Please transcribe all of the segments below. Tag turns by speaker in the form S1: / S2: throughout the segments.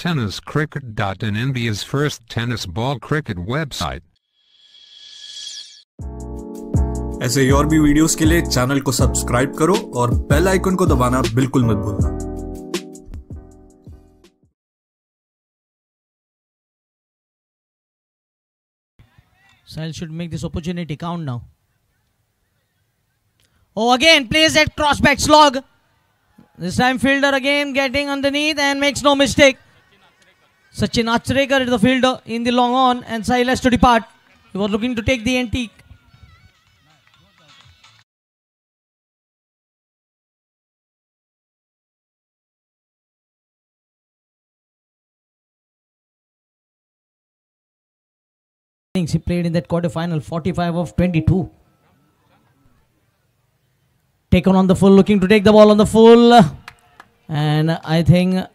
S1: tenniscricket.in, India's first tennis ball cricket website.
S2: ऐसे और भी वीडियोस के लिए चैनल को सब्सक्राइब करो और बेल आइकन को दबाना बिल्कुल मत भूलना।
S3: Sahil should make this opportunity count now. Oh, again plays that crossback slog. This time fielder again getting underneath and makes no mistake. Sachin Achrekar is the fielder in the long on, and Sahil has to depart. He was looking to take the antique. He played in that quarterfinal, 45 of 22. Taken on the full, looking to take the ball on the full. And I think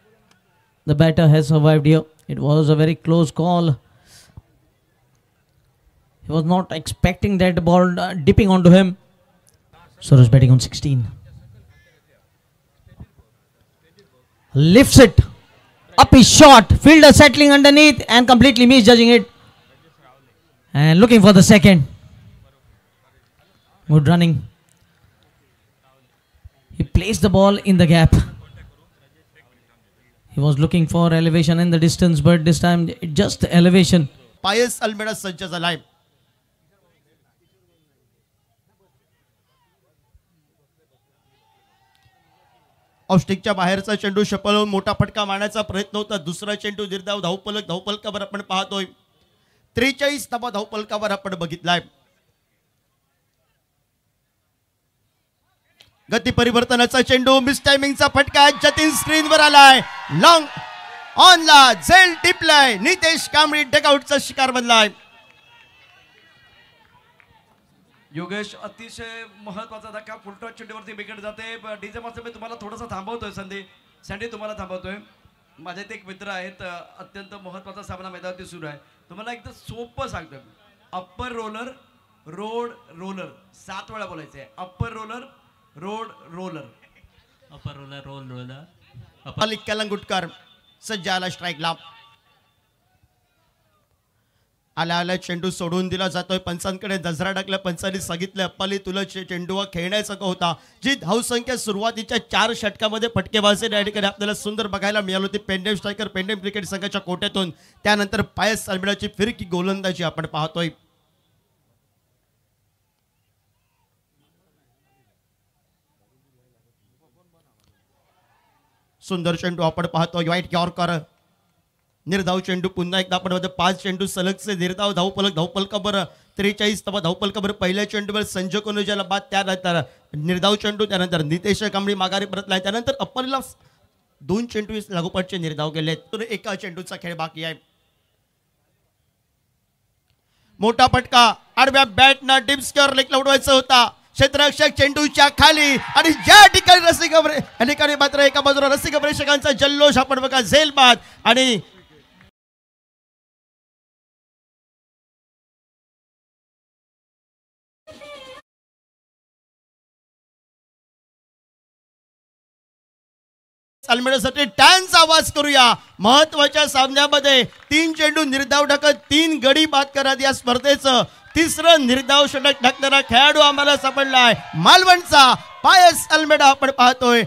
S3: the batter has survived here. It was a very close call. He was not expecting that ball dipping onto him. Suraj batting on 16. Lifts it. Up his shot. Fielder settling underneath and completely misjudging it. And looking for the second. Good running. He placed the ball in the gap. He was looking for elevation in the distance, but this time just elevation.
S4: Pius Almeida सज्ज झालाय. ऑफस्टिकच्या बाहेरचा चेंडू शपलवून मोठा फटका मारण्याचा प्रयत्न होता. दुसरा चेंडू निर्धाव धावपलकावर आपण पाहतोय. 43 धावा धावपलकावर आपण बघितलाय. गती परिवर्तनाचा चेंडू, मिस टायमिंगचा फटका, जतीन स्क्रीनवर आलाय. लॉंग ऑनला झेल टिपलाय. नितेश कांबळी डगआउटचा शिकार बनलाय.
S5: योगेश अतिशय महत्वाचा धक्का फुलटॉस चेंडूवरती विकेट जाते. डीजे मास्टर मी तुम्हाला थोडासा थांबवतोय. सँडी तुम्हाला थांबवतोय. माझे एक मित्र आहेत, अत्यंत महत्वाचा सामना मैदानावरती सुरू आहे. तुम्हाला एकदम सोपं सांगतो. अप्पर रोलर, रोड रोलर 7 वेळा बोलायचं आहे. Upper roller, road roller,
S6: upper roller, roll roller.
S4: Malik Kalangutkar सज्ज आला स्ट्राईकला. आला चेंडू सोडून दिला जातोय. पंचांकडे दजरा टाकला. पंचांनी सांगितलं अप्पाली तुला चेंडू खेळण्याचा का होता. जी धावसंख्या सुरुवातीच्या 4 षटकामध्ये फटकेबाजी या ठिकाणी आपल्याला सुंदर बघायला मिळाली होती पेंडेम स्ट्रायकर पेंडेम क्रिकेट संघाच्या कोट्यातून. त्यानंतर पायस अल्मेडाची फिरकी गोलंदाजी आपण पाहतोय. सुंदर चेंडू आपण पाहतोय. व्हाईट यॉर्कर निर्धाव चेंडू. पुन्हा एकदा आपण 5 चेंडू सलगचे निर्धाव धावपलकावर 43 धावा धावपलकावर. पहिल्या चेंडूवर संजय कोनुजाला बाद. त्यानंतर निर्धाव चेंडू. त्यानंतर नितेश कांबळी माघारी परतलाय. त्यानंतर अप्परला 2 चेंडू लागोपाठचे निर्धाव केले. तर एका चेंडूचा खेळ बाकी आहे. मोठा फटका आडव्या बॅटनं डीप स्क्वेअर लेगला उडवायचा होता. क्षेत्ररक्षक चेंडूच्या खाली आणि ज्या ठिकाणी रसिक ठिकाणी मात्र एका बाजूला रसिक प्रेक्षकांचा जल्लोष आपण बघा. झेल बाद आणि अल्मेडासाठी टॅनचा आवाज करूया. महत्वाच्या सामन्यामध्ये 3 चेंडू निर्धाव टाकत 3 गडी बाद करत या स्पर्धेचं तिसरं निर्धाव षटक टाकणारा खेळाडू आम्हाला सापडलाय. मालवणचा पायस अल्मेडा आपण पाहतोय.